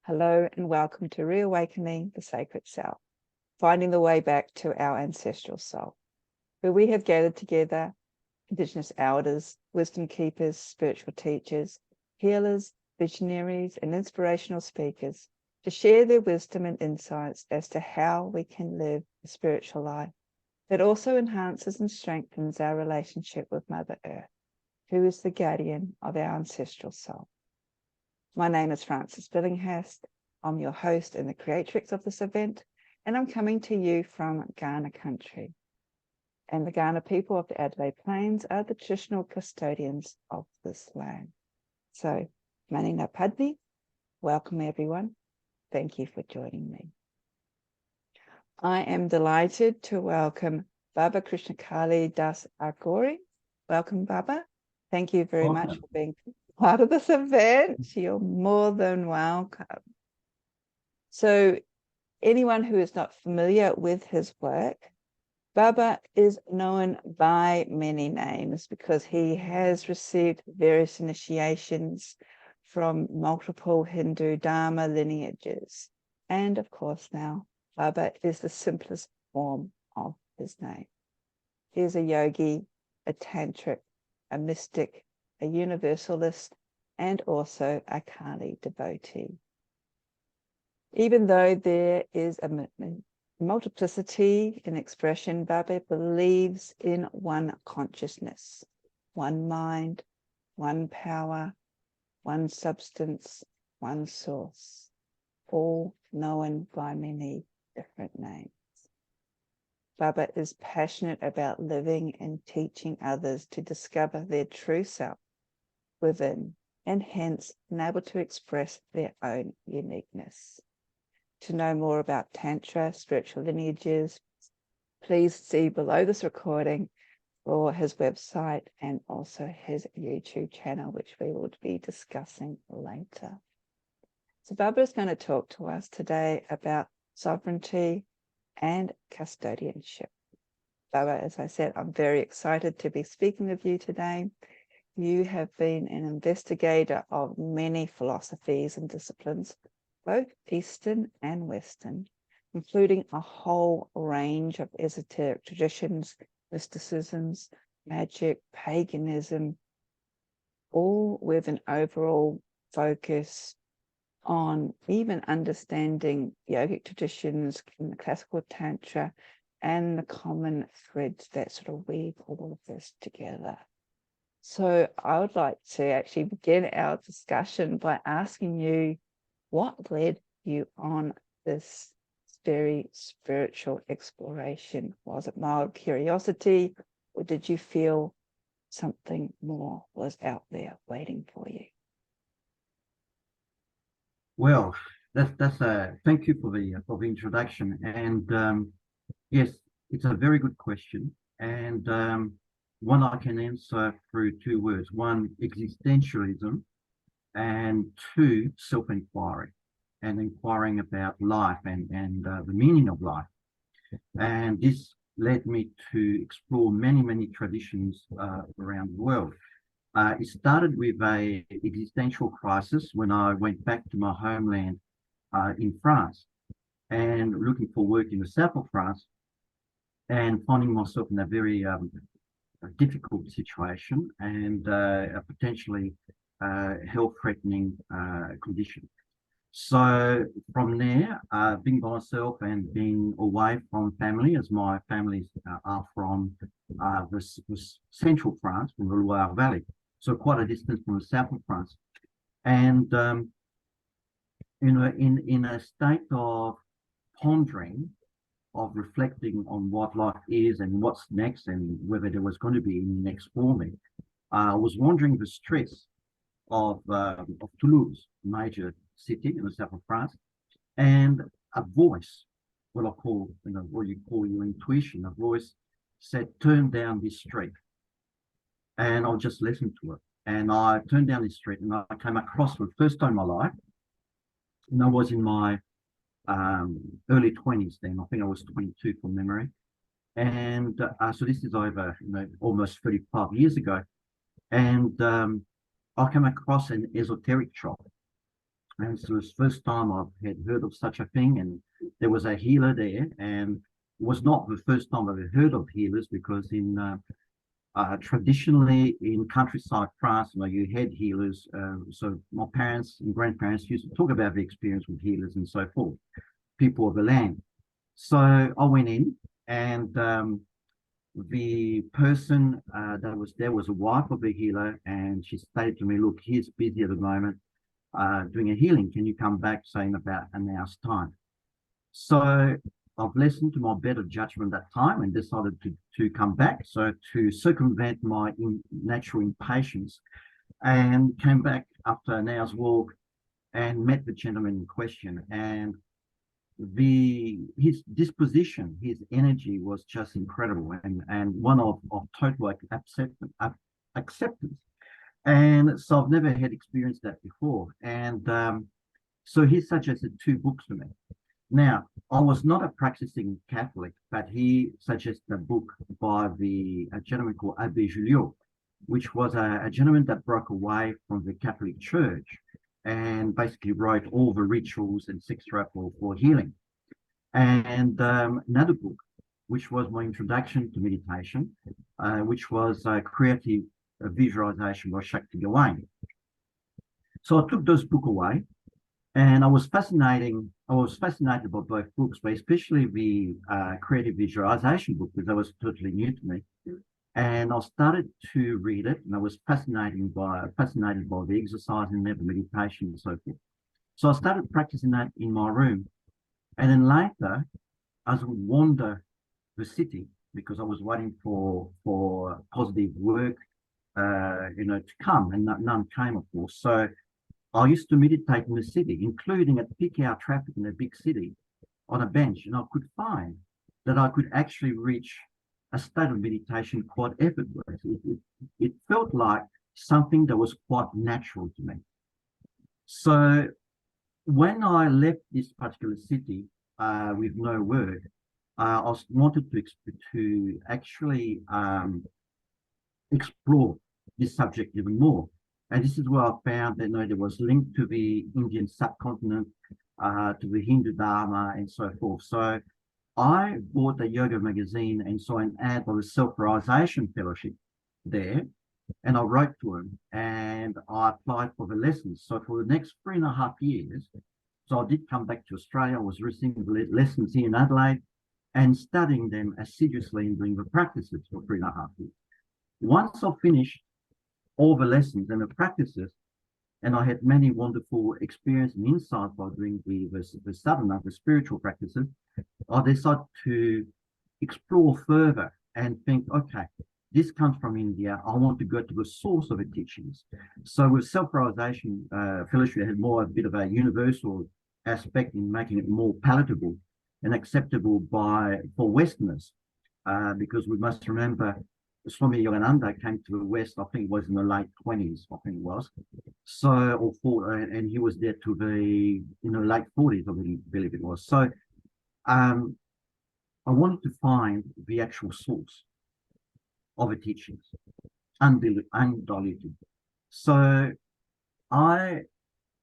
Hello and welcome to Reawakening the Sacred Self, finding the way back to our ancestral soul, where we have gathered together Indigenous elders, wisdom keepers, spiritual teachers, healers, visionaries, and inspirational speakers to share their wisdom and insights as to how we can live a spiritual life that also enhances and strengthens our relationship with Mother Earth, who is the guardian of our ancestral soul. My name is Frances Billinghurst. I'm your host and the creatrix of this event, and I'm coming to you from Ghana country. And the Ghana people of the Adelaide Plains are the traditional custodians of this land. So, Manina Padni, welcome everyone. Thank you for joining me. I am delighted to welcome Baba KrishnaKali das Aghori. Welcome, Baba. Thank you very much for being part of this event. You're more than welcome. So anyone who is not familiar with his work, Baba is known by many names because he has received various initiations from multiple Hindu Dharma lineages. And of course now, Baba is the simplest form of his name. He is a yogi, a tantric, a mystic, a universalist, and also a Kali devotee. Even though there is a multiplicity in expression, Baba believes in one consciousness, one mind, one power, one substance, one source, all known by many different names. Baba is passionate about living and teaching others to discover their true self within, and hence able to express their own uniqueness. To know more about Tantra, spiritual lineages, please see below this recording for his website and also his YouTube channel, which we will be discussing later. So Baba is going to talk to us today about sovereignty and custodianship. Baba, as I said, I'm very excited to be speaking with you today. You have been an investigator of many philosophies and disciplines, both Eastern and Western, including a whole range of esoteric traditions, mysticisms, magic, paganism, all with an overall focus on even understanding yogic traditions in the classical Tantra and the common threads that sort of weave all of this together. So I would like to actually begin our discussion by asking you, what led you on this very spiritual exploration? Was it mild curiosity, or did you feel something more was out there waiting for you? Well, that's thank you for the introduction, and yes, it's a very good question, and one I can answer through two words: one, existentialism, and two, self-inquiry, and inquiring about life and the meaning of life. And this led me to explore many traditions around the world. It started with a existential crisis when I went back to my homeland in France and looking for work in the south of France and finding myself in a very difficult situation and a potentially health-threatening condition. So from there, being by myself and being away from family, as my families are from the central France, from the Loire Valley, so quite a distance from the south of France, and you know, in a state of pondering, of reflecting on what life is and what's next, and whether there was going to be any next for me, I was wondering the stress of Toulouse, a major city in the south of France, and a voice, what I call, what you call your intuition, a voice said, turn down this street. And I'll just listen to it. And I turned down this street and I came across for the first time in my life. And I was in my early 20s then. I think I was 22 from memory. And so this is over almost 35 years ago. And I came across an esoteric shop And so it was the first time I had heard of such a thing, and there was a healer there, and it was not the first time I've heard of healers, because in traditionally in countryside France, you had healers. So my parents and grandparents used to talk about the experience with healers and so forth, people of the land. So I went in, and the person that was there was a wife of the healer, and she stated to me, "Look, he's busy at the moment doing a healing. Can you come back, say, in about an hour's time?" So I've listened to my better judgment that time and decided to come back. So to circumvent my natural impatience, and came back after an hour's walk and met the gentleman in question. And his disposition, his energy was just incredible, and one of total acceptance. And so I've never had experienced that before. And so he suggested two books for me. Now, I was not a practicing Catholic, but he suggested a book by a gentleman called Aghori, which was a gentleman that broke away from the Catholic Church and basically wrote all the rituals and etc. for healing. And another book, which was my introduction to meditation, which was Creative Visualization by Shakti Gawain. So I took those books away, and I was fascinated by both books, but especially the Creative Visualization book, because that was totally new to me. And I started to read it, and I was fascinated by the exercise and the meditation and so forth. So I started practicing that in my room. And then later, as I would wander the city, because I was waiting for positive work, to come, and none came, of course. So I used to meditate in the city, including at peak hour traffic in a big city, on a bench, and I could find that I could actually reach a state of meditation quite effortlessly. It felt like something that was quite natural to me. So when I left this particular city with no word, I wanted to actually explore this subject even more. And this is where I found that there was linked to the Indian subcontinent, to the Hindu Dharma, and so forth. So I bought a yoga magazine and saw an ad for the Self-Realization Fellowship there, and I wrote to him, and I applied for the lessons. So for the next 3.5 years, so I did come back to Australia. I was receiving the lessons here in Adelaide and studying them assiduously and doing the practices for 3.5 years. Once I finished all the lessons and the practices, and I had many wonderful experience and insights by doing the sadhana, the spiritual practices, I decided to explore further and think, okay, this comes from India. I want to go to the source of the teachings. So with Self-Realization Fellowship, it had more a bit of a universal aspect in making it more palatable and acceptable for Westerners, because we must remember Swami Yogananda came to the West, I think it was in the late 20s, I think it was. So, and he was there to the late 40s, I believe it was. So I wanted to find the actual source of the teachings, undiluted. So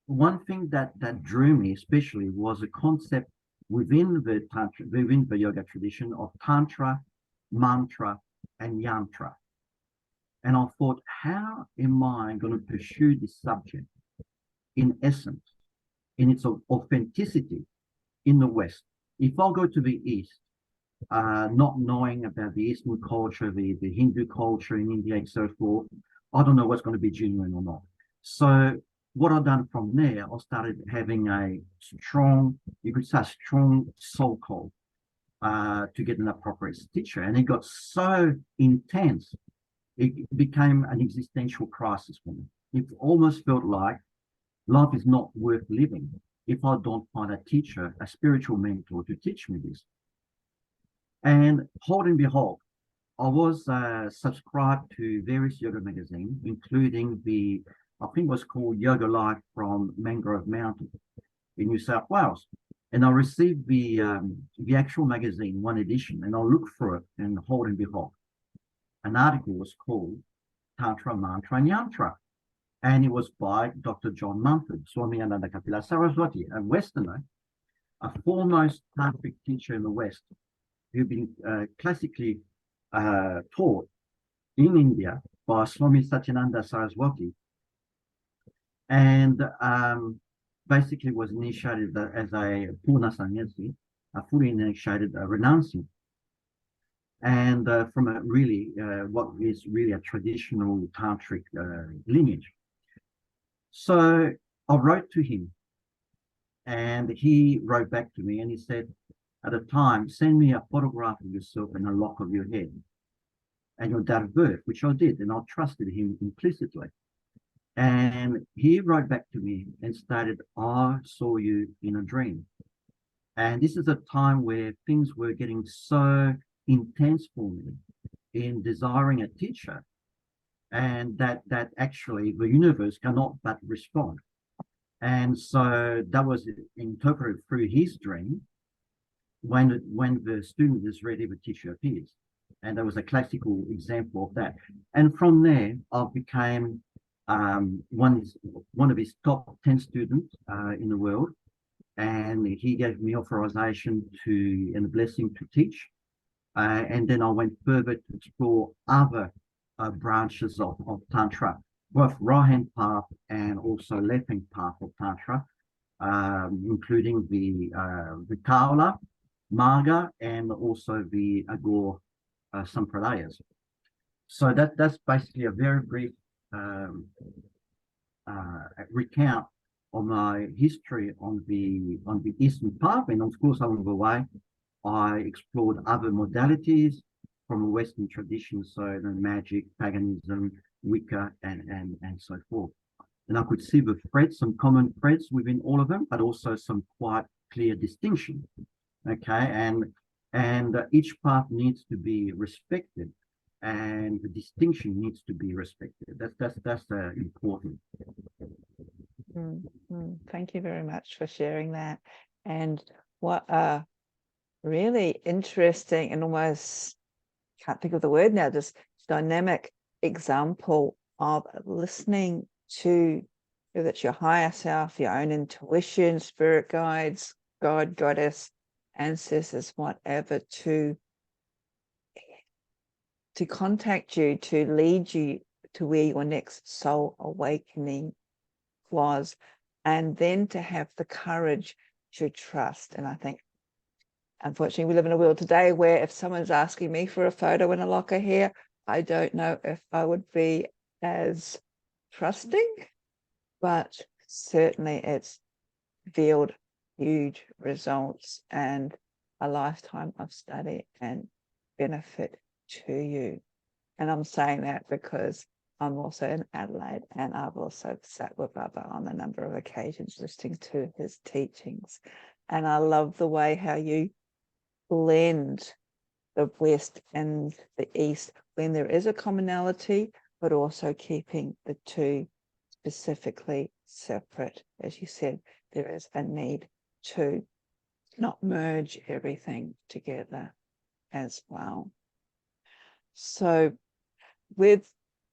one thing that drew me especially was a concept within the yoga tradition of Tantra, Mantra, and Yantra. And I thought, how am I going to pursue this subject in essence, in its authenticity in the West? If I go to the East, not knowing about the Eastern culture, the Hindu culture in India, and so forth, I don't know what's going to be genuine or not. So what I've done from there, I started having a strong, you could say, strong soul call to get an appropriate teacher. And it got so intense, it became an existential crisis for me. It almost felt like life is not worth living if I don't find a teacher, a spiritual mentor to teach me this. And hold and behold, I was subscribed to various yoga magazines, including I think it was called Yoga Life from Mangrove Mountain in New South Wales. And I received the actual magazine, one edition, and I looked for it, and hold and behold, an article was called Tantra, Mantra, and Yantra. And it was by Dr. John Mumford, Swami Anandakapila Saraswati, a Westerner, a foremost tantric teacher in the West, who'd been classically taught in India by Swami Satyananda Saraswati, and basically was initiated as a Purna Sannyasi, a fully initiated renouncing, and from a really what is really a traditional tantric lineage. So I wrote to him, and he wrote back to me, and he said, at the time, send me a photograph of yourself and a lock of your head and your date of birth, which I did, and I trusted him implicitly. And he wrote back to me and stated, I saw you in a dream. And this is a time where things were getting so intense for me in desiring a teacher, and that actually the universe cannot but respond. And so that was interpreted through his dream. When the student is ready, the teacher appears. And that was a classical example of that. And from there, I became one of his top 10 students in the world. And he gave me authorization and a blessing to teach. And then I went further to explore other branches of Tantra, both right-hand path and also left-hand path of Tantra, including the Kaula, Marga, and also the Aghori Sampradayas. So that's basically a very brief recount of my history on the Eastern path, and of course along the way I explored other modalities from a Western tradition, so the magic, paganism, Wicca, and so forth. And I could see the threads, some common threads within all of them, but also some quite clear distinction. Okay, and each path needs to be respected, and the distinction needs to be respected. That's important. Thank you very much for sharing that. And what a really interesting and almost, can't think of the word now, just dynamic example of listening to, whether it's your higher self, your own intuition, spirit guides, God, goddess, ancestors, whatever, to contact you, to lead you to where your next soul awakening was, and then to have the courage to trust. And I think, unfortunately, we live in a world today where if someone's asking me for a photo and a lock of hair, I don't know if I would be as trusting, but certainly it's revealed huge results and a lifetime of study and benefit to you. And I'm saying that because I'm also in Adelaide, and I've also sat with Baba on a number of occasions listening to his teachings. And I love the way how you blend the West and the East when there is a commonality, but also keeping the two specifically separate. As you said, there is a need to not merge everything together as well. So with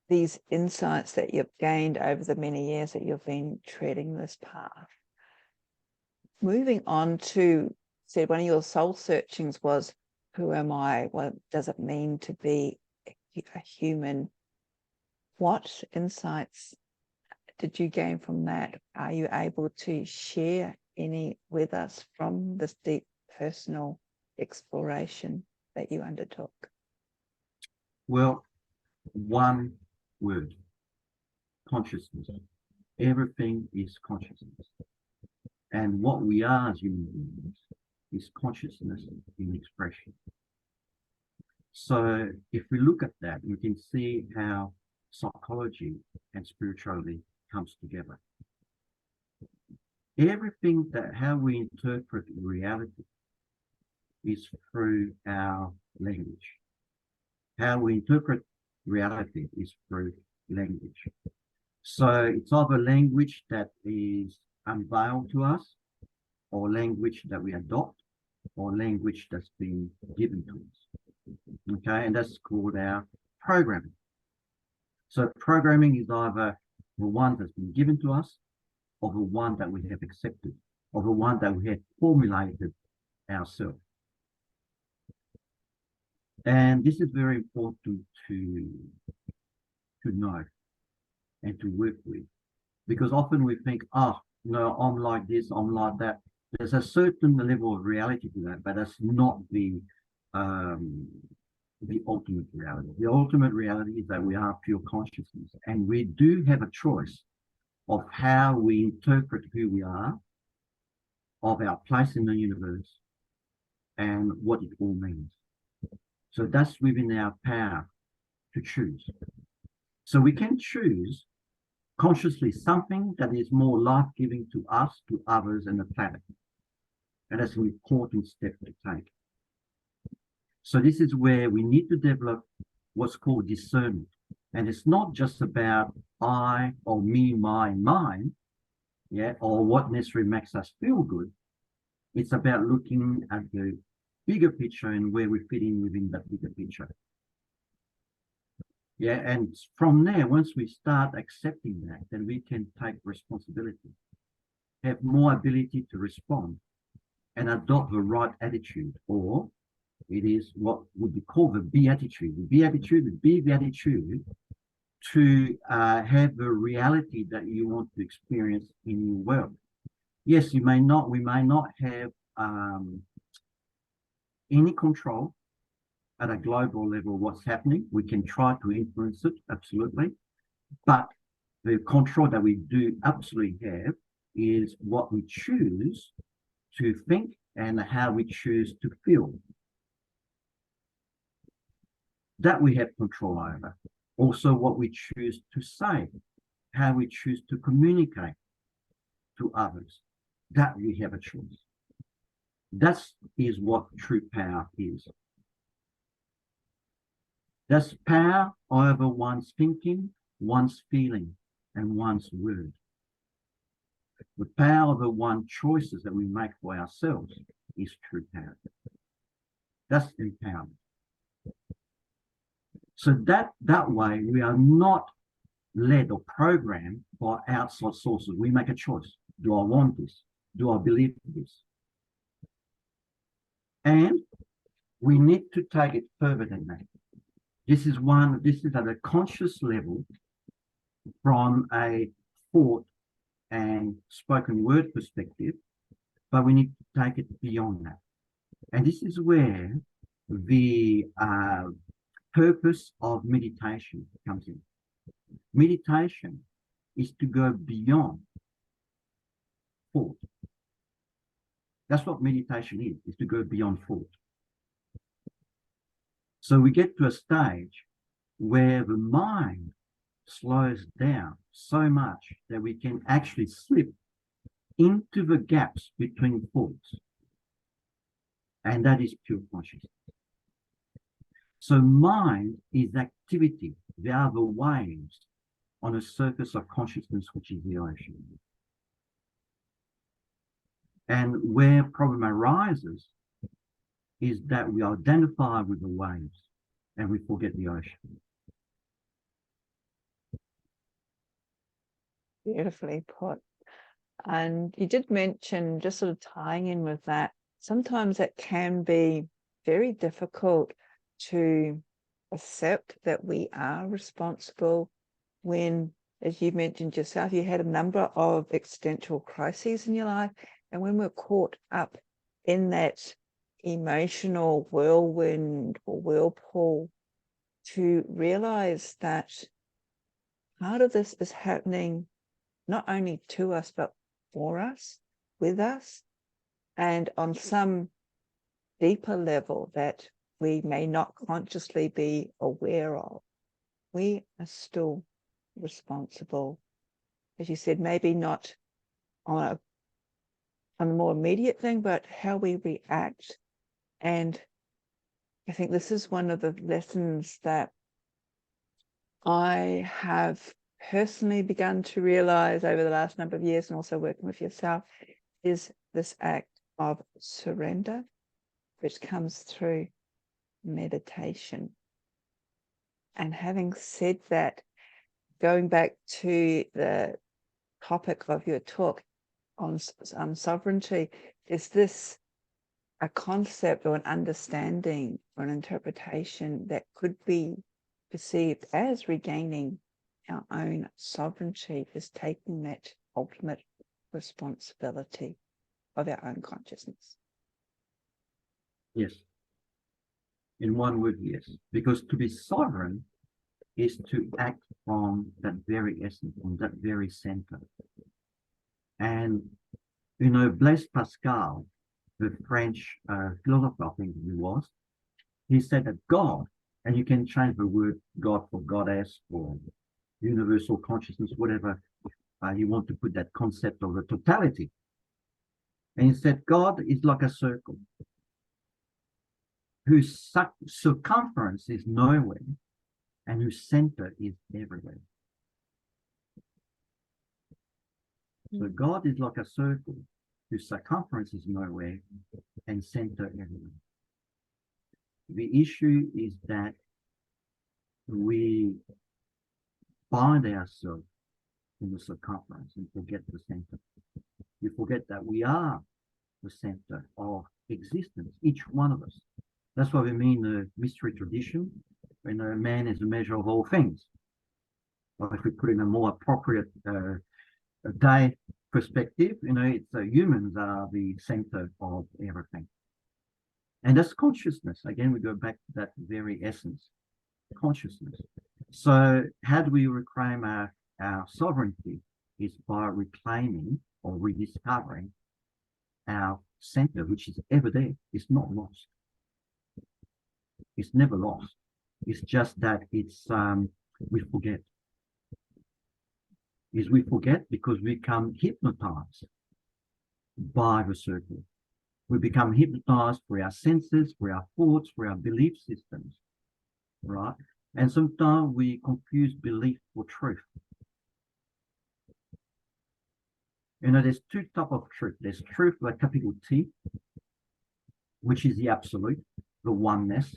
these insights that you've gained over the many years that you've been treading this path, moving on to, said one of your soul searchings was, who am I? What does it mean to be a human? What insights did you gain from that? Are you able to share any with us from this deep personal exploration that you undertook? Well, one word: consciousness. Everything is consciousness. And what we are as human beings is consciousness in expression. So if we look at that, we can see how psychology and spirituality comes together. Everything that how we interpret reality is through our language. How we interpret reality is through language. So it's either language that is unveiled to us, or language that we adopt, or language that's been given to us. Okay, and that's called our programming. So programming is either the one that's been given to us, or the one that we have accepted, or the one that we have formulated ourselves. And this is very important to know and to work with, because often we think, oh, no, I'm like this, I'm like that. There's a certain level of reality to that, but that's not the ultimate reality. The ultimate reality is that we are pure consciousness, and we do have a choice of how we interpret who we are, of our place in the universe, and what it all means. So that's within our power to choose. So we can choose consciously something that is more life-giving to us, to others, and the planet. And that's an important step to take. So this is where we need to develop what's called discernment. And it's not just about I or me, my, mine, yeah, or what necessarily makes us feel good. It's about looking at the bigger picture and where we fit in within that bigger picture. Yeah, and from there, once we start accepting that, then we can take responsibility, have more ability to respond, and adopt the right attitude, or it is what would be called the beatitude. The beatitude, the attitude to have the reality that you want to experience in your world. Yes, we may not have any control at a global level what's happening. We can try to influence it, absolutely. But the control that we do absolutely have is what we choose to think and how we choose to feel. That we have control over. Also what we choose to say, how we choose to communicate to others. That we have a choice. That is what true power is. That's power over one's thinking, one's feeling, and one's word. The power over one's choices that we make for ourselves is true power. That's empowerment. So that way we are not led or programmed by outside sources. We make a choice. Do I want this? Do I believe this? And we need to take it further than that. This is at a conscious level from a thought and spoken word perspective, but we need to take it beyond that. And this is where the purpose of meditation comes in. Meditation is to go beyond thought. That's what meditation is to go beyond thought. So we get to a stage where the mind slows down so much that we can actually slip into the gaps between thoughts. And that is pure consciousness. So mind is activity. They are the waves on a surface of consciousness, which is the ocean. And where problem arises is that we identify with the waves and we forget the ocean. Beautifully put. And you did mention, just sort of tying in with that, sometimes it can be very difficult to accept that we are responsible when, as you mentioned yourself, you had a number of existential crises in your life. And when we're caught up in that emotional whirlwind or whirlpool, to realize that part of this is happening not only to us, but for us, with us, and on some deeper level that we may not consciously be aware of, we are still responsible. As you said, maybe not on a more immediate thing, but how we react. And I think this is one of the lessons that I have personally begun to realize over the last number of years, and also working with yourself, is this act of surrender, which comes through meditation. And having said that, going back to the topic of your talk on sovereignty, is this a concept or an understanding or an interpretation that could be perceived as regaining our own sovereignty, is taking that ultimate responsibility of our own consciousness? Yes. In one word, yes. Because to be sovereign is to act from that very essence, from that very center. And, you know, Blaise Pascal, the French philosopher, I think he was, he said that God, and you can change the word God for goddess or universal consciousness, whatever you want to put that concept of the totality. And he said, God is like a circle whose circumference is nowhere and whose center is everywhere. So God is like a circle whose circumference is nowhere and center everywhere. The issue is that we bind ourselves in the circumference and forget the center. We forget that we are the center of existence, each one of us. That's what we mean the mystery tradition, when man is the measure of all things. Or if we put in a more appropriate day perspective, you know, it's humans are the center of everything. And that's consciousness. Again, we go back to that very essence, consciousness. So how do we reclaim our sovereignty? Is by reclaiming or rediscovering our center, which is ever there. It's not lost. It's never lost. It's just that it's we forget. We forget because we become hypnotized by the circle. We become hypnotized for our senses, for our thoughts, for our belief systems, right? And sometimes we confuse belief for truth. You know, there's two types of truth. There's truth with a capital T, which is the absolute, the oneness.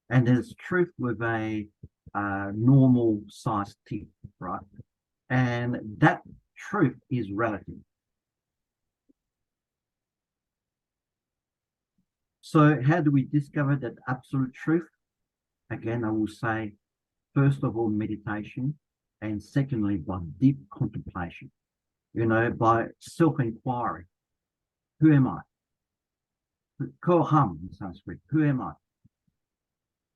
And there's truth with a normal size T, right? And that truth is relative. So how do we discover that absolute truth? Again, I will say, first of all, meditation, and secondly, by deep contemplation. You know, by self-inquiry. Who am I? Koham in Sanskrit. Who am I?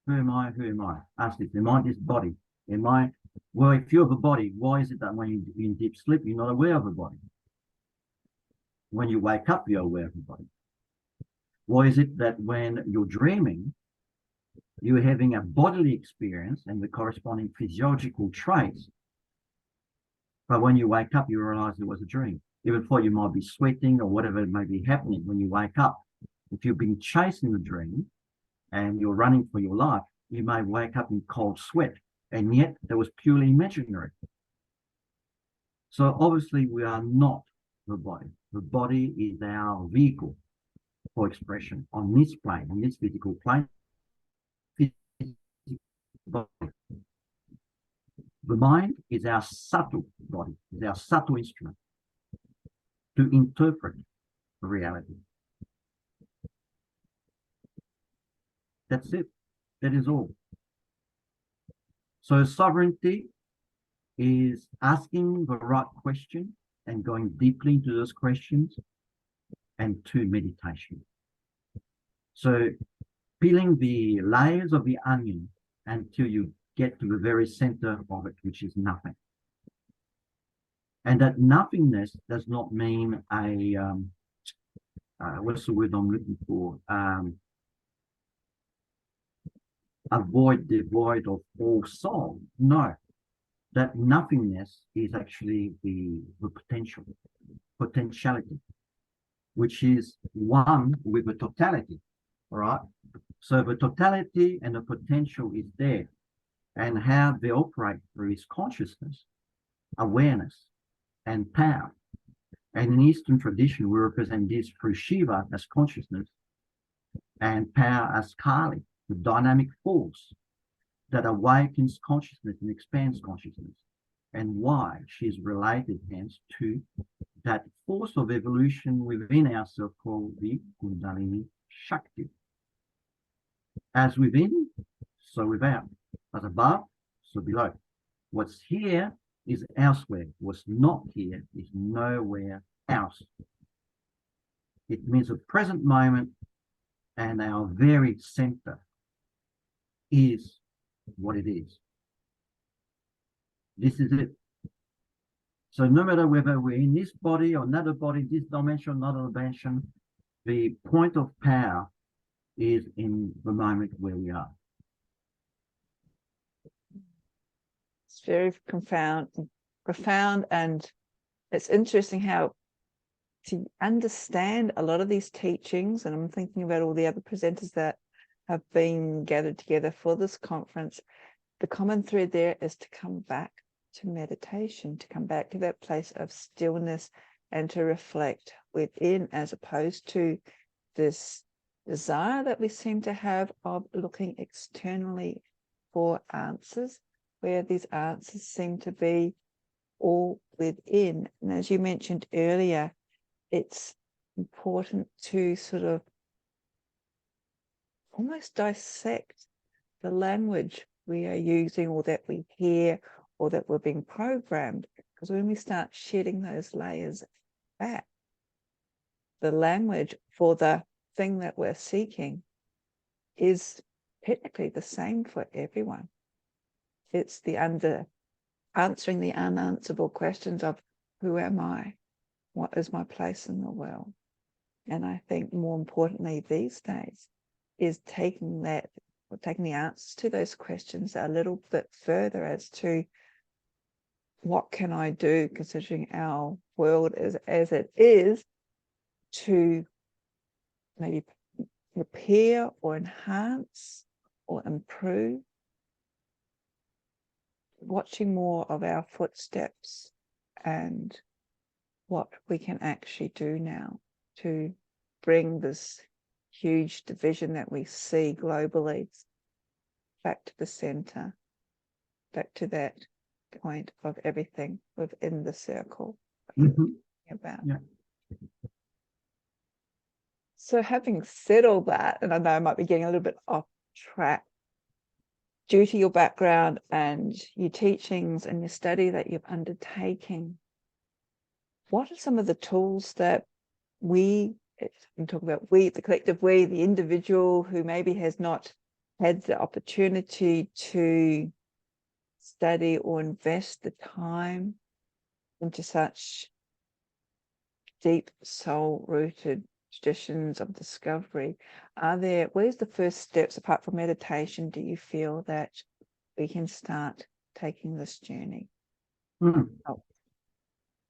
Who am I? Who am I? Ask this. Am I this body? Am I? Well, if you're the body, why is it that when you're in deep sleep, you're not aware of the body? When you wake up, you're aware of the body. Why is it that when you're dreaming, you're having a bodily experience and the corresponding physiological traits, but when you wake up, you realize it was a dream? Even before you might be sweating or whatever may be happening when you wake up. If you've been chasing the dream and you're running for your life, you may wake up in cold sweat, and yet that was purely imaginary. So obviously we are not the body. The body is our vehicle for expression on this plane, on this physical plane. The mind is our subtle body, is our subtle instrument to interpret reality. That's it. That is all. So sovereignty is asking the right question and going deeply into those questions, and two, meditation. So peeling the layers of the onion until you get to the very center of it, which is nothing. And that nothingness does not mean a, what's the word I'm looking for? A void devoid of all soul. No, that nothingness is actually the potentiality, which is one with the totality, all right? So the totality and the potential is there, and how they operate through is consciousness, awareness, and power. And in Eastern tradition, we represent this through Shiva as consciousness and power as Kali, the dynamic force that awakens consciousness and expands consciousness. and why she's related hence to that force of evolution within ourselves called the Kundalini Shakti. As within, so without. As above, so below. What's here is elsewhere. What's not here is nowhere else. It means the present moment and our very center is what it is. This is it. So no matter whether we're in this body or another body, this dimension, another dimension, the point of power is in the moment where we are. It's very profound, and it's interesting how to understand a lot of these teachings, and I'm thinking about all the other presenters that have been gathered together for this conference, the common thread there is to come back to meditation, to come back to that place of stillness and to reflect within, as opposed to this desire that we seem to have of looking externally for answers, where these answers seem to be all within. And as you mentioned earlier, it's important to sort of almost dissect the language we are using, or that we hear, or that we're being programmed. Because when we start shedding those layers back, the language for the thing that we're seeking is technically the same for everyone. It's the answering the unanswerable questions of who am I? What is my place in the world? And I think more importantly these days is taking the answers to those questions a little bit further as to what can I do, considering our world is as it is, to maybe repair or enhance or improve. Watching more of our footsteps and what we can actually do now to bring this huge division that we see globally back to the center, back to that point of everything within the circle. About. Yeah. So having said all that, and I know I might be getting a little bit off track, due to your background and your teachings and your study that you've undertaken, what are some of the tools that I'm talking about we, the collective we, the individual who maybe has not had the opportunity to study or invest the time into such deep soul-rooted traditions of discovery, where's the first steps, apart from meditation, do you feel that we can start taking this journey? Oh.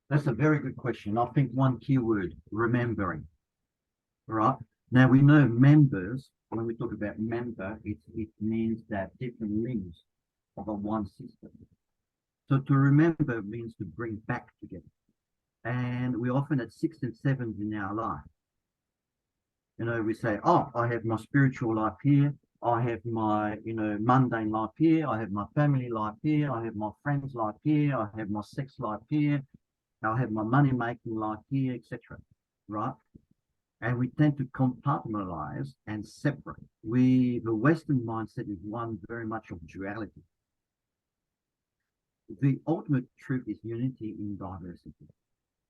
That's a very good question. I think one key word, remembering. Right? Now we know members, when we talk about member, it means that different limbs of a one system. So to remember means to bring back together. And we often at 6 and 7 in our life. You know, we say, oh, I have my spiritual life here. I have my, mundane life here. I have my family life here. I have my friends life here. I have my sex life here. I have my money-making life here, etc. Right? And we tend to compartmentalize and separate. The Western mindset is one very much of duality. The ultimate truth is unity in diversity.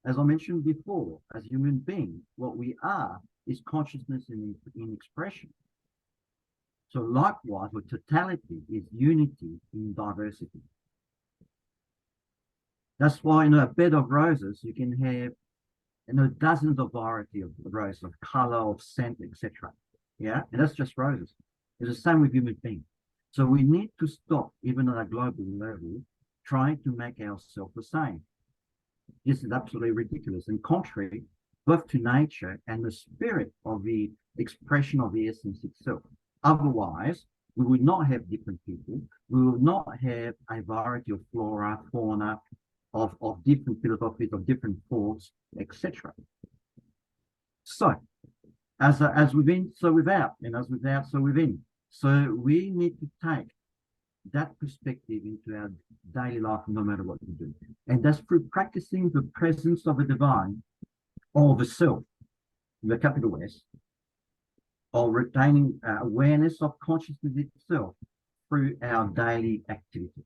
As I mentioned before, as human beings, what we are is consciousness in expression. So likewise, the totality is unity in diversity. That's why in a bed of roses, you can have dozens of variety of roses, of color, of scent, etc. Yeah, and that's just roses. It's the same with human beings. So we need to stop, even at a global level, trying to make ourselves the same. This is absolutely ridiculous and contrary both to nature and the spirit of the expression of the essence itself. Otherwise, we would not have different people. We will not have a variety of flora, fauna, of different philosophies, of different thoughts, etc. So, as within, so without, and as without, so within. So we need to take that perspective into our daily life, no matter what you do. And that's through practicing the presence of the divine or the self, the capital S, or retaining awareness of consciousness itself through our daily activity.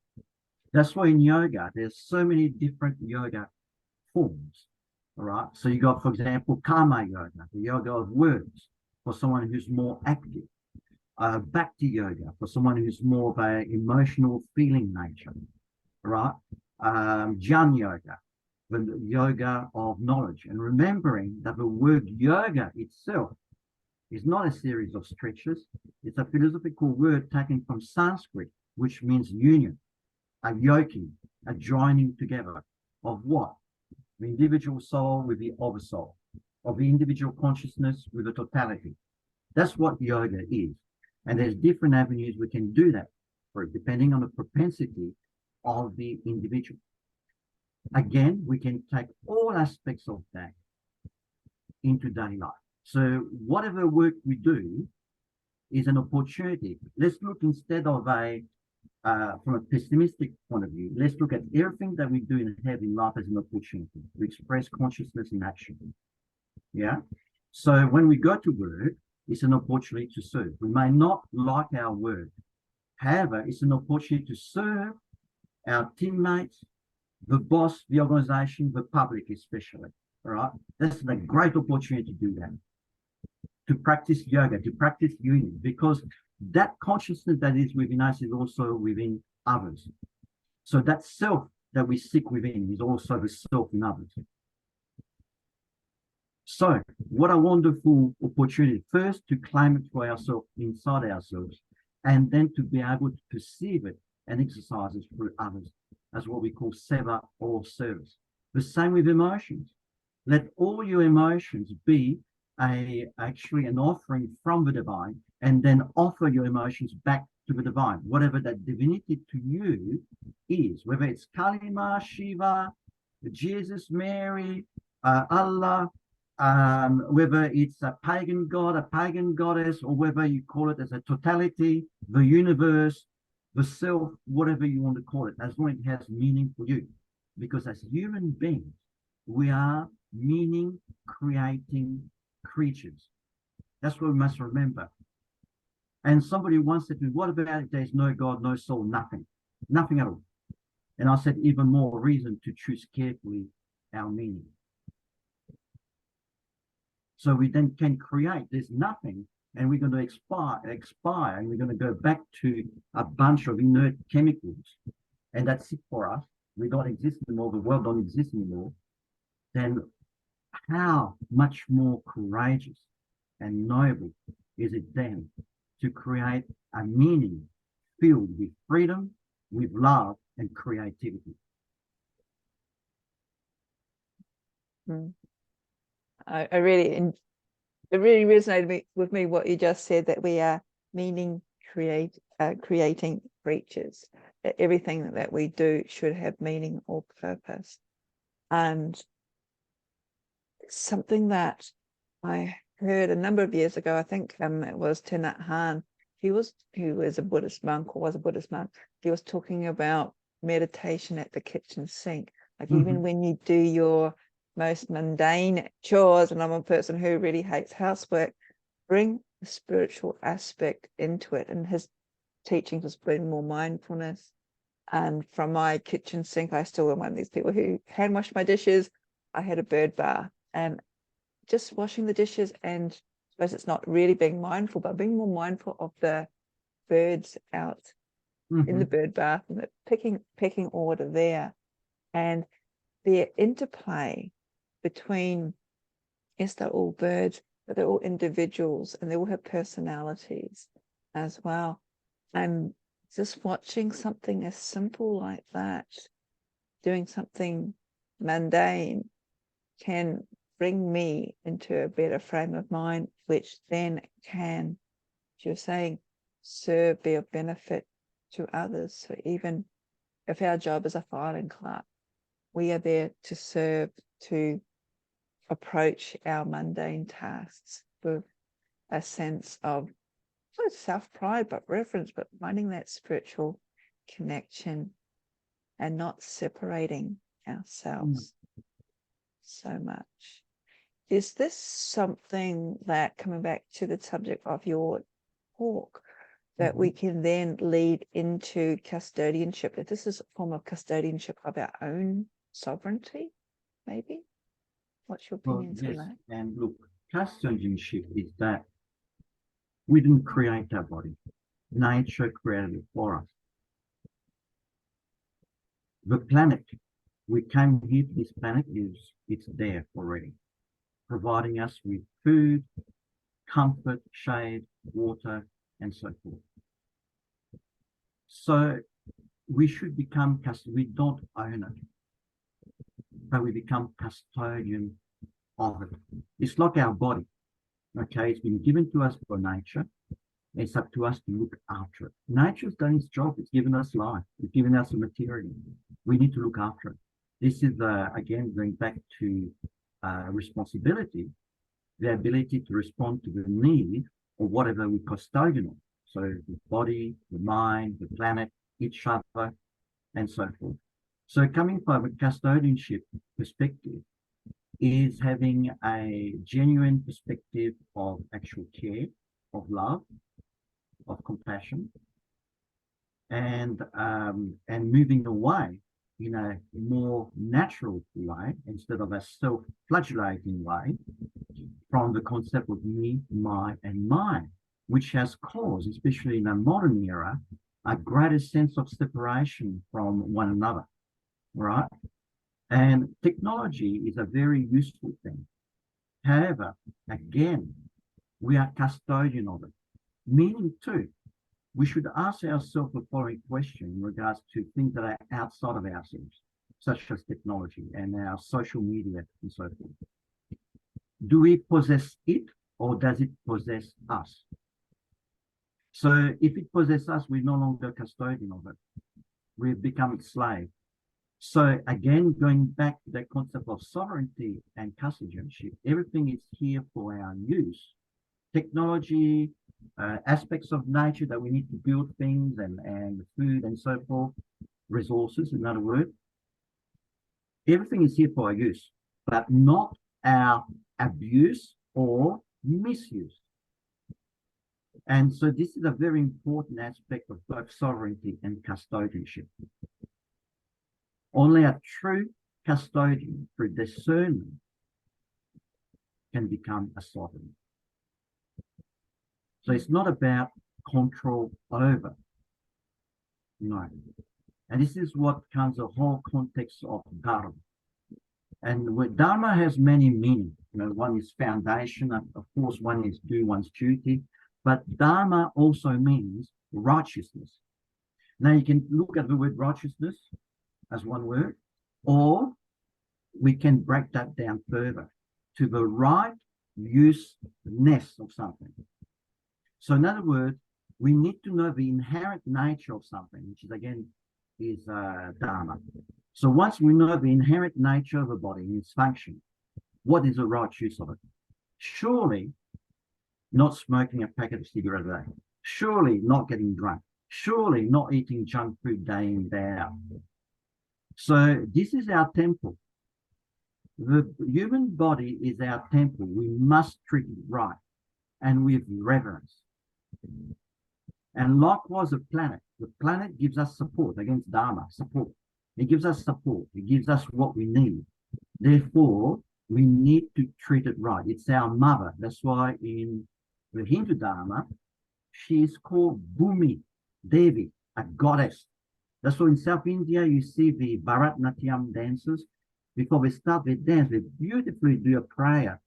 That's why in yoga, there's so many different yoga forms. All right. So you got, for example, karma yoga, the yoga of words for someone who's more active. Bhakti yoga for someone who's more of an emotional feeling nature. All right. Jnana yoga, the yoga of knowledge. And remembering that the word yoga itself is not a series of stretches. It's a philosophical word taken from Sanskrit, which means union, a yoking, a joining together of what? The individual soul with the oversoul, of the individual consciousness with the totality. That's what yoga is. And there's different avenues we can do that through, depending on the propensity of the individual. Again, we can take all aspects of that into daily life. So whatever work we do is an opportunity. Let's look instead of from a pessimistic point of view, let's look at everything that we do and have in life as an opportunity to express consciousness in action. Yeah. So when we go to work, it's an opportunity to serve. We may not like our work. However, it's an opportunity to serve our teammates, the boss, the organization, the public especially. All right. That's a great opportunity to do that. To practice yoga, to practice union, because that consciousness that is within us is also within others. So that self that we seek within is also the self in others. So what a wonderful opportunity, first to claim it for ourselves, inside ourselves, and then to be able to perceive it and exercise it through others as what we call seva or service. The same with emotions. Let all your emotions be actually an offering from the divine, and then offer your emotions back to the divine, whatever that divinity to you is, whether it's Kalima, Shiva, Jesus, Mary, Allah, whether it's a pagan god, a pagan goddess, or whether you call it as a totality, the universe, the self, whatever you want to call it, as long as it has meaning for you. Because as human beings, we are meaning creating creatures. That's what we must remember. And somebody once said to me, what about if there's no God, no soul, nothing? Nothing at all. And I said, even more reason to choose carefully our meaning. So we then can create, there's nothing, and we're going to expire, and we're going to go back to a bunch of inert chemicals. And that's it for us. We don't exist anymore, the world don't exist anymore. Then how much more courageous and noble is it then to create a meaning filled with freedom, with love, and creativity? It really resonated with me what you just said, that we are meaning creating creatures. That everything that we do should have meaning or purpose. And something that I heard a number of years ago, I think it was Thich Han, he was a Buddhist monk, or was a Buddhist monk. He was talking about meditation at the kitchen sink. Like even when you do your most mundane chores, and I'm a person who really hates housework, bring the spiritual aspect into it. And his teachings was bring more mindfulness. And from my kitchen sink, I still am one of these people who hand wash my dishes. I had a bird bath, and just washing the dishes, and I suppose it's not really being mindful, but being more mindful of the birds out in the bird bath, and the pecking order there, and their interplay between, yes, they're all birds, but they're all individuals, and they all have personalities as well. And just watching something as simple like that, doing something mundane, can bring me into a better frame of mind, which then can, as you're saying, serve, be of benefit to others. So even if our job is a filing clerk, we are there to serve, to approach our mundane tasks with a sense of not self-pride, but reverence, but finding that spiritual connection and not separating ourselves so much. Is this something that, coming back to the subject of your talk, that we can then lead into custodianship? If this is a form of custodianship of our own sovereignty, maybe? What's your opinions on that? And look, custodianship is that we didn't create our body. Nature created it for us. The planet, we came here to this planet, it's there already, providing us with food, comfort, shade, water, and so forth. So we should become we don't own it, but we become custodian of it. It's like our body. Okay, it's been given to us by nature. It's up to us to look after it. Nature's done its job. It's given us life. It's given us the material. We need to look after it. This is, again, going back to responsibility, the ability to respond to the need of whatever we custodian. So the body, the mind, the planet, each other, and so forth. So coming from a custodianship perspective is having a genuine perspective of actual care, of love, of compassion, and moving away in a more natural way instead of a self-flagellating way from the concept of me, my, and mine, which has caused, especially in a modern era, a greater sense of separation from one another, right? And technology is a very useful thing. However, again, we are custodian of it, meaning too, we should ask ourselves the following question in regards to things that are outside of ourselves, such as technology and our social media and so forth. Do we possess it, or does it possess us? So if it possesses us, we're no longer custodian of it. We've become its slave. So again, going back to the concept of sovereignty and custodianship, everything is here for our use. Technology, aspects of nature that we need to build things and food and so forth, resources, in other words, everything is here for our use, but not our abuse or misuse. And so this is a very important aspect of both sovereignty and custodianship. Only a true custodian through discernment can become a sovereign. So it's not about control over. No. And this is what comes the whole context of Dharma. And Dharma has many meanings. You know, one is foundation, of course, one is do one's duty, but Dharma also means righteousness. Now you can look at the word righteousness as one word, or we can break that down further to the right useness of something. So in other words, we need to know the inherent nature of something, which is again is Dharma. So once we know the inherent nature of a body and its function, what is the right use of it? Surely not smoking a packet of cigarettes a day. Surely not getting drunk. Surely not eating junk food day in, day out. So this is our temple. The human body is our temple. We must treat it right and with reverence. And likewise, the planet gives us support against Dharma, support. It gives us support. It gives us what we need. Therefore, we need to treat it right. It's our mother. That's why in the Hindu Dharma, she is called Bhumi Devi, a goddess. That's why in South India, you see the Bharatanatyam dancers. Before they start their dance, they beautifully do a prayer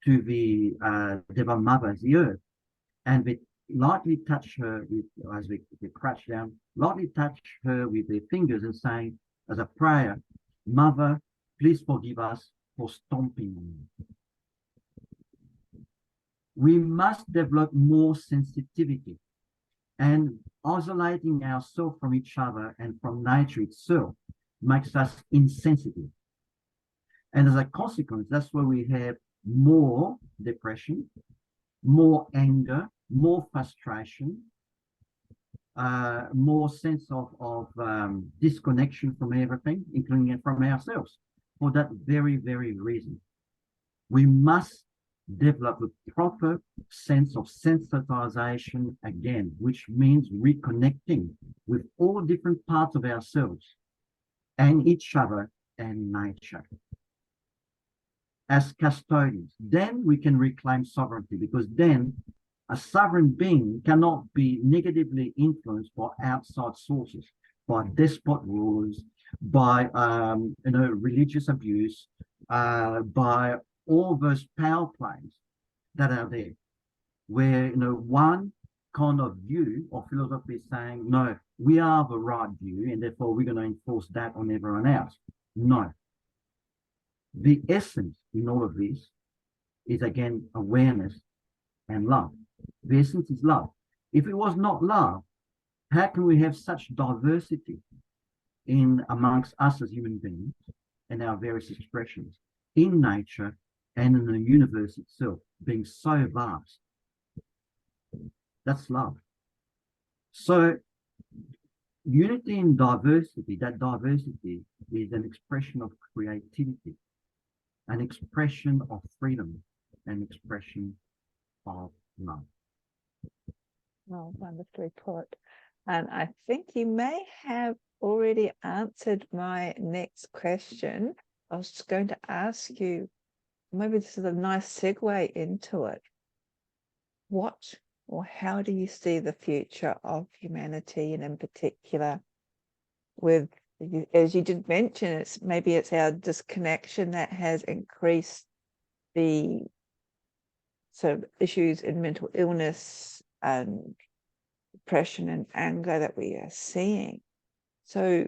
to the Deva Mother, the earth, and they lightly touch her with, as they crouch down, lightly touch her with their fingers and saying, as a prayer, Mother, please forgive us for stomping on you. We must develop more sensitivity, and isolating ourselves from each other and from nature itself makes us insensitive. And as a consequence, that's where we have more depression, more anger, more frustration, more sense of disconnection from everything, including from ourselves. For that very, very reason, we must develop a proper sense of sensitization again, which means reconnecting with all different parts of ourselves and each other and nature as custodians. Then we can reclaim sovereignty, because then a sovereign being cannot be negatively influenced by outside sources, by despot rulers, by religious abuse, by all those power plays that are there, where one kind of view or philosophy is saying, no, we are the right view, and therefore we're going to enforce that on everyone else. No. The essence in all of this is, again, awareness and love. The essence is love. If it was not love, how can we have such diversity in amongst us as human beings and our various expressions in nature and in the universe itself, being so vast? That's love. So unity in diversity, that diversity is an expression of creativity, an expression of freedom, an expression of love. Oh, wonderfully put. And I think you may have already answered my next question. I was just going to ask you, maybe this is a nice segue into it. What or how do you see the future of humanity, and in particular with, as you did mention, it's our disconnection that has increased the sort of issues in mental illness and depression and anger that we are seeing. So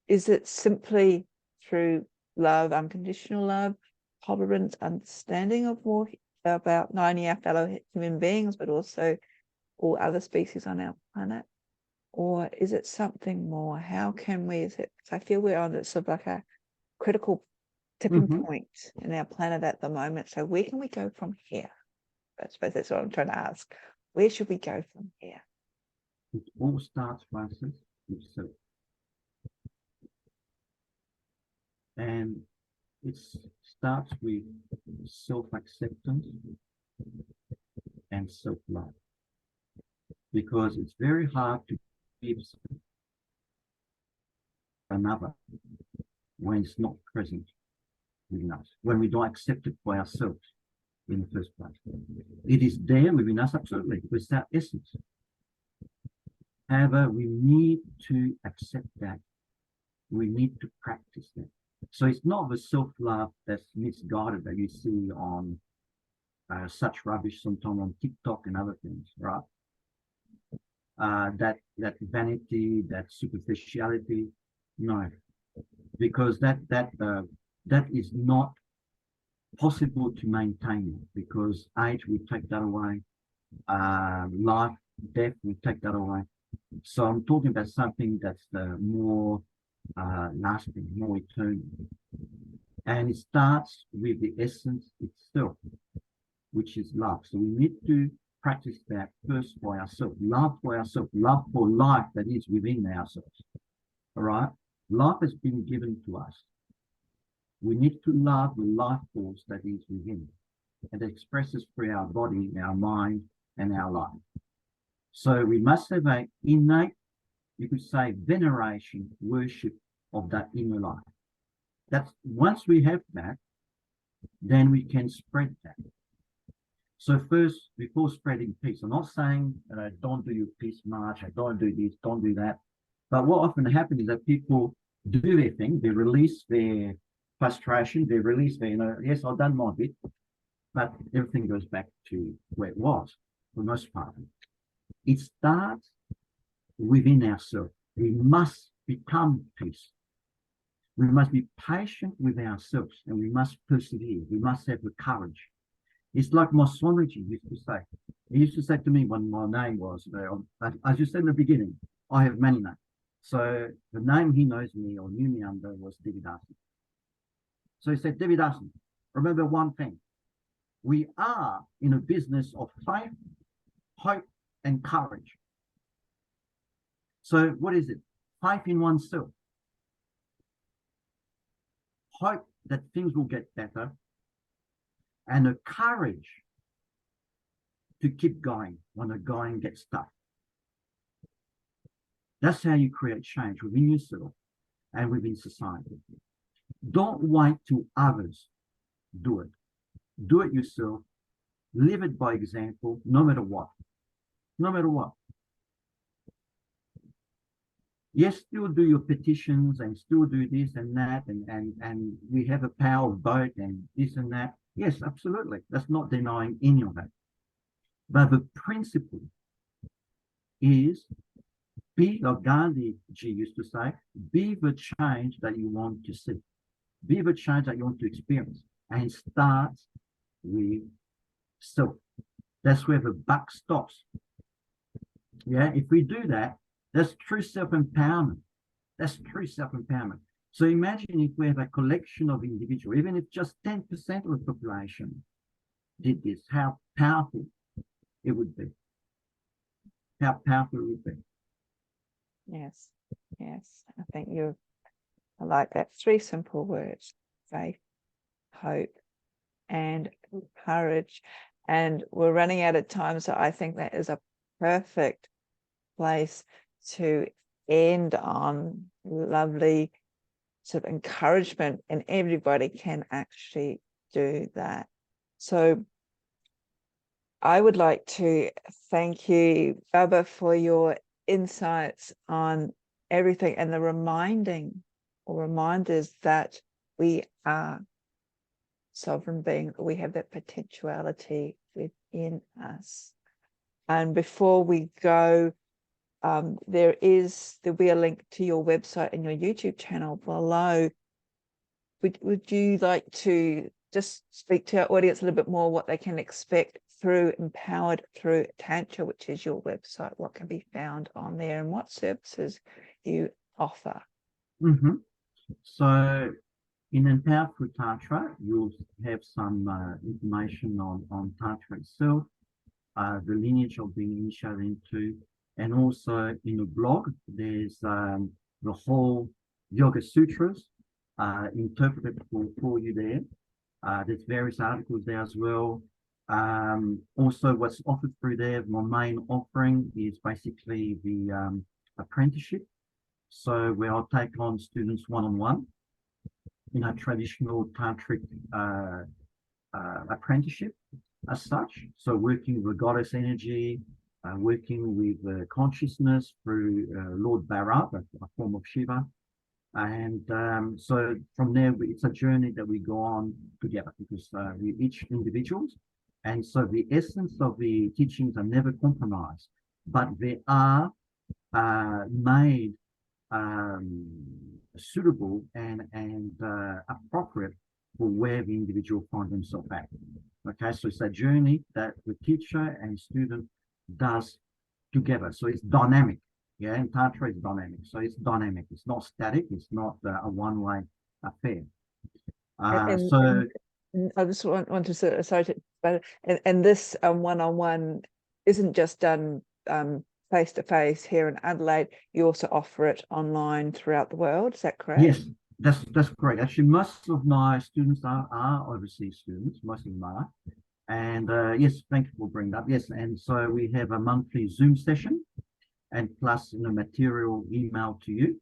is it simply through love, unconditional love, tolerance, understanding of more about not only our fellow human beings, but also all other species on our planet? Or is it something more? How can we, I feel we're on sort of like a critical tipping point in our planet at the moment. So where can we go from here? I suppose that's what I'm trying to ask. Where should we go from here? It all starts, Francis, with self. And it starts with self-acceptance and self-love. Because it's very hard to give another when it's not present within us, when we don't accept it for ourselves in the first place. It is there within us, absolutely, it's our essence. However, we need to accept that. We need to practice that. So it's not the self-love that's misguided that you see on such rubbish sometimes on TikTok and other things, right? That vanity, that superficiality, no, because that is not possible to maintain, because age will take that away, life, death will take that away. So I'm talking about something that's more lasting, more eternal, and it starts with the essence itself, which is love. So we need to practice that first for ourselves, love for ourselves, love for life that is within ourselves. All right, life has been given to us. We need to love the life force that is within, and it expresses through our body, our mind, and our life. So we must have an innate, you could say, veneration, worship of that inner life. That's once we have that, then we can spread that. So first, before spreading peace, I'm not saying don't do your peace march, don't do this, don't do that. But what often happens is that people do their thing, they release their frustration, they release their, yes, I've done my bit, but everything goes back to where it was for the most part. It starts within ourselves. We must become peace. We must be patient with ourselves, and we must persevere. We must have the courage. It's like my Swamiji used to say. He used to say to me when my name was, as you said in the beginning, I have many names. So the name he knows me or knew me under was Devidasan. So he said, Devidasan, remember one thing. We are in a business of faith, hope, and courage. So what is it? Faith in oneself. Hope that things will get better, and the courage to keep going when the going gets tough. That's how you create change within yourself and within society. Don't wait till others do it. Do it yourself. Live it by example, no matter what. No matter what. Yes, still do your petitions and still do this and that, and we have a power of vote and this and that. Yes, absolutely. That's not denying any of that. But the principle is be, like Gandhi G used to say, be the change that you want to see. Be the change that you want to experience. And start with self. That's where the buck stops. Yeah, if we do that, that's true self-empowerment. That's true self-empowerment. So imagine if we have a collection of individuals, even if just 10% of the population did this, how powerful it would be. How powerful it would be. Yes, yes. I like that. 3 simple words: faith, hope, and courage. And we're running out of time, so I think that is a perfect place to end on. Lovely sort of encouragement, and everybody can actually do that. So I would like to thank you, Baba, for your insights on everything and the reminders that we are sovereign beings. We have that potentiality within us. And before we go, there'll be a link to your website and your YouTube channel below. Would you like to just speak to our audience a little bit more what they can expect through Empowered Through Tantra, which is your website, what can be found on there, and what services you offer? So in Empowered Through Tantra, you'll have some information on Tantra itself, the lineage of being initiated into, and also in the blog, there's the whole Yoga Sutras interpreted for you there. There's various articles there as well. Also, what's offered through there, my main offering is basically the apprenticeship. So where I'll take on students one-on-one in a traditional tantric apprenticeship as such. So working with goddess energy, working with consciousness through Lord Bharat, a form of Shiva. And so from there, it's a journey that we go on together because we're each individuals. And so the essence of the teachings are never compromised, but they are made suitable and appropriate for where the individual finds themselves at. Okay, so it's a journey that the teacher and student does together. So it's dynamic. Yeah, and Tantra is dynamic. So it's dynamic. It's not static. It's not a one-way affair. And I just want to sort of, sorry, but and this one-on-one isn't just done face-to-face here in Adelaide. You also offer it online throughout the world. Is that correct? Yes, that's correct. Actually, most of my students are overseas students. Most of them are. And yes, thank you for bringing that up. Yes, and so we have a monthly Zoom session, and plus material email to you.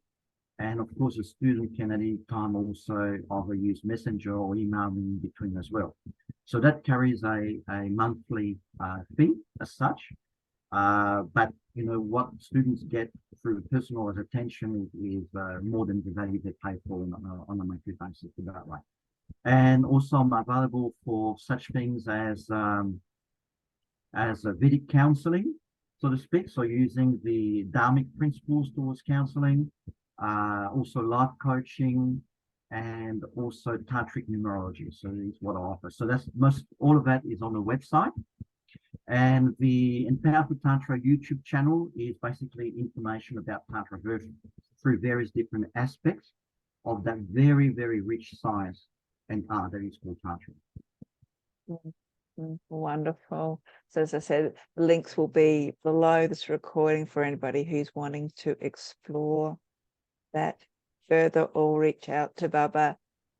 And of course, a student can at any time also either use Messenger or email me in between as well. So that carries a monthly fee as such. But what students get through personalized attention is more than the value they pay for on a monthly basis, that way. And also I'm available for such things as Vedic counseling, so to speak. So using the Dharmic principles towards counseling, also life coaching, and also tantric numerology. So it's what I offer. So that's all of that is on the website. And the Empowered Through Tantra YouTube channel is basically information about Tantra through various different aspects of that very, very rich science and art that is called Tantra. Wonderful. So as I said, the links will be below this recording for anybody who's wanting to explore that further, or reach out to Baba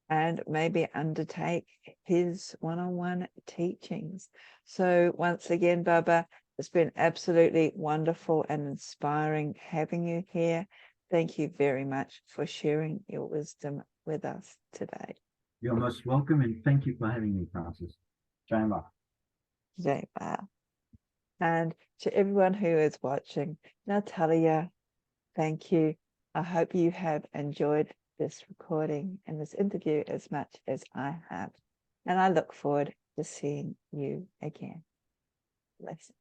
and maybe undertake his one-on-one teachings. So once again, Baba, it's been absolutely wonderful and inspiring having you here. Thank you very much for sharing your wisdom with us today. You're most welcome, and thank you for having me, Francis. Jai Ma. Jai Ma. And to everyone who is watching, Natalia, thank you. I hope you have enjoyed this recording and this interview as much as I have. And I look forward to seeing you again. Blessings.